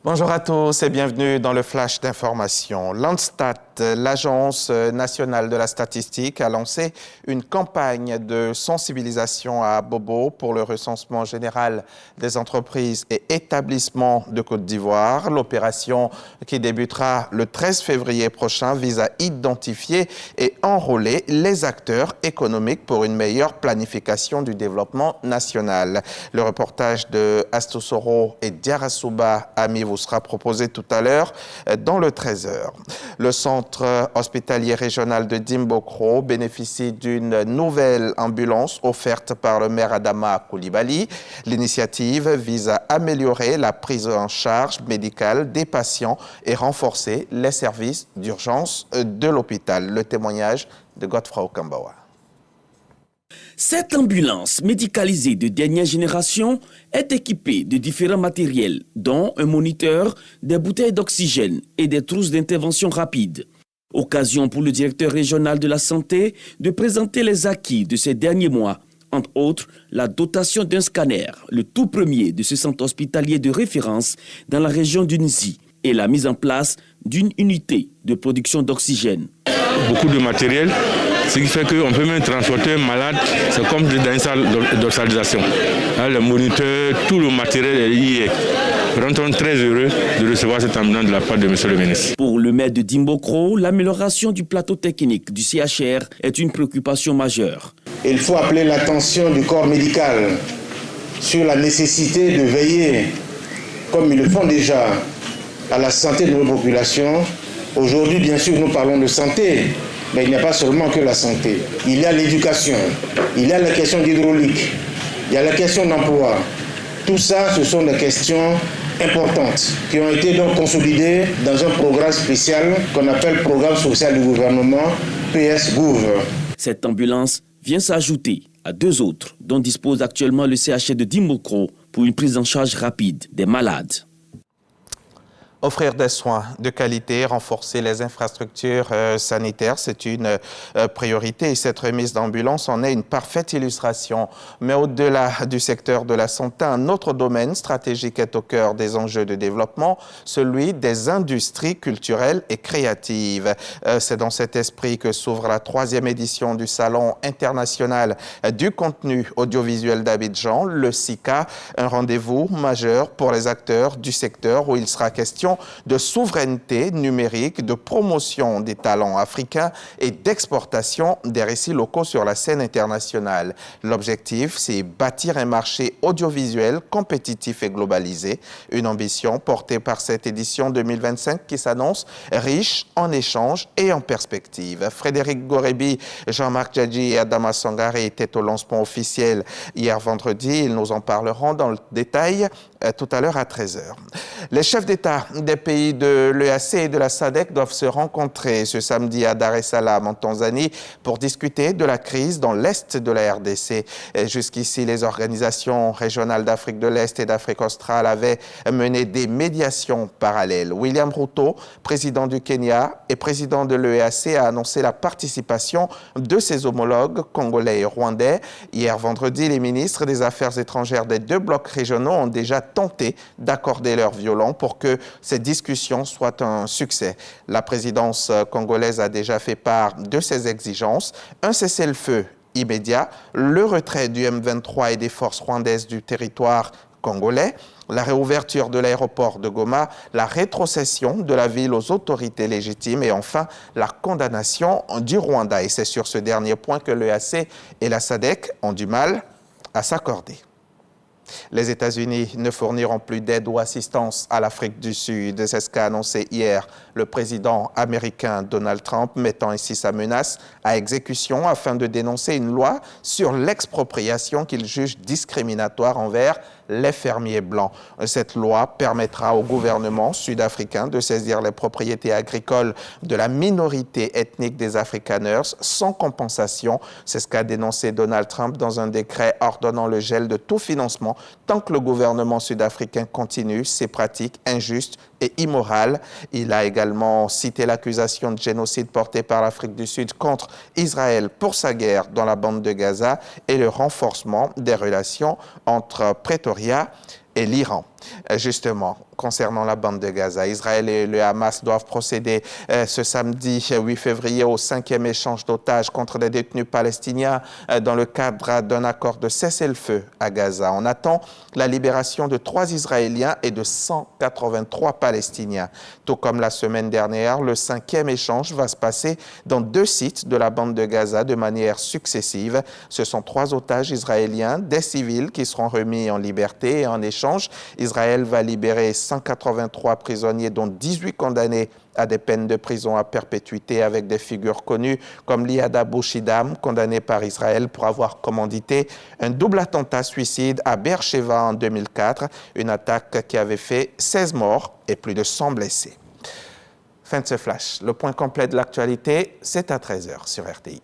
Bonjour à tous et bienvenue dans le Flash d'information. Landstat, l'Agence nationale de la statistique, a lancé une campagne de sensibilisation à Bobo pour le recensement général des entreprises et établissements de Côte d'Ivoire. L'opération qui débutera le 13 février prochain vise à identifier et enrôler les acteurs économiques pour une meilleure planification du développement national. Le reportage de Astosoro et Diarasuba Ami vous sera proposé tout à l'heure dans le 13h. Le centre hospitalier régional de Dimbokro bénéficie d'une nouvelle ambulance offerte par le maire Adama Coulibaly. L'initiative vise à améliorer la prise en charge médicale des patients et renforcer les services d'urgence de l'hôpital. Le témoignage de Godfrey Okambawa. Cette ambulance médicalisée de dernière génération est équipée de différents matériels, dont un moniteur, des bouteilles d'oxygène et des trousses d'intervention rapide. Occasion pour le directeur régional de la santé de présenter les acquis de ces derniers mois, entre autres la dotation d'un scanner, le tout premier de ce centre hospitalier de référence dans la région du Nzi, et la mise en place d'une unité de production d'oxygène. Beaucoup de matériel, ce qui fait qu'on peut même transporter un malade, c'est comme dans une salle d'hospitalisation. Le moniteur, tout le matériel y est. Nous sommes très heureux de recevoir cette ambulance de la part de M. le ministre. Pour le maire de Dimbokro, l'amélioration du plateau technique du CHR est une préoccupation majeure. Il faut appeler l'attention du corps médical sur la nécessité de veiller, comme ils le font déjà, à la santé de nos populations. Aujourd'hui, bien sûr, nous parlons de santé, mais il n'y a pas seulement que la santé. Il y a l'éducation, il y a la question d'hydraulique, il y a la question d'emploi. Tout ça, ce sont des questions importantes qui ont été donc consolidées dans un programme spécial qu'on appelle Programme social du gouvernement, PS-Gouv. Cette ambulance vient s'ajouter à deux autres dont dispose actuellement le CHR de Dimbokro pour une prise en charge rapide des malades. Offrir des soins de qualité, renforcer les infrastructures sanitaires, c'est une priorité et cette remise d'ambulance en est une parfaite illustration. Mais au-delà du secteur de la santé, un autre domaine stratégique est au cœur des enjeux de développement, celui des industries culturelles et créatives. C'est dans cet esprit que s'ouvre la 3e édition du Salon international du contenu audiovisuel d'Abidjan, le SICA, un rendez-vous majeur pour les acteurs du secteur où il sera question de souveraineté numérique, de promotion des talents africains et d'exportation des récits locaux sur la scène internationale. L'objectif, c'est bâtir un marché audiovisuel compétitif et globalisé, une ambition portée par cette édition 2025 qui s'annonce riche en échanges et en perspectives. Frédéric Gorebi, Jean-Marc Djadji et Adama Sangaré étaient au lancement officiel hier vendredi. Ils nous en parleront dans le détail tout à l'heure à 13h. Les chefs d'État des pays de l'EAC et de la SADC doivent se rencontrer ce samedi à Dar es Salaam en Tanzanie pour discuter de la crise dans l'Est de la RDC. Jusqu'ici, les organisations régionales d'Afrique de l'Est et d'Afrique australe avaient mené des médiations parallèles. William Ruto, président du Kenya et président de l'EAC, a annoncé la participation de ses homologues congolais et rwandais. Hier vendredi, les ministres des Affaires étrangères des deux blocs régionaux ont déjà tenté d'accorder leur violon pour que ces discussions soient un succès. La présidence congolaise a déjà fait part de ses exigences, un cessez-le-feu immédiat, le retrait du M23 et des forces rwandaises du territoire congolais, la réouverture de l'aéroport de Goma, la rétrocession de la ville aux autorités légitimes et enfin la condamnation du Rwanda. Et c'est sur ce dernier point que l'EAC et la SADC ont du mal à s'accorder. Les États-Unis ne fourniront plus d'aide ou assistance à l'Afrique du Sud. C'est ce qu'a annoncé hier le président américain Donald Trump, mettant ainsi sa menace à exécution afin de dénoncer une loi sur l'expropriation qu'il juge discriminatoire envers les fermiers blancs. Cette loi permettra au gouvernement sud-africain de saisir les propriétés agricoles de la minorité ethnique des Afrikaners sans compensation. C'est ce qu'a dénoncé Donald Trump dans un décret ordonnant le gel de tout financement tant que le gouvernement sud-africain continue ses pratiques injustes et immorales. Il a également cité l'accusation de génocide portée par l'Afrique du Sud contre Israël pour sa guerre dans la bande de Gaza et le renforcement des relations entre Pretoria et l'Iran. Justement, concernant la bande de Gaza, Israël et le Hamas doivent procéder ce samedi 8 février au 5e échange d'otages contre des détenus palestiniens dans le cadre d'un accord de cessez-le-feu à Gaza. On attend la libération de 3 Israéliens et de 183 Palestiniens. Tout comme la semaine dernière, le 5e échange va se passer dans 2 sites de la bande de Gaza de manière successive. Ce sont 3 otages israéliens, des civils qui seront remis en liberté et en échange, Israël va libérer 183 prisonniers, dont 18 condamnés à des peines de prison à perpétuité avec des figures connues comme Liad Abu Shidam, condamné par Israël pour avoir commandité un double attentat suicide à Beersheva en 2004, une attaque qui avait fait 16 morts et plus de 100 blessés. Fin de ce flash. Le point complet de l'actualité, c'est à 13h sur RTI.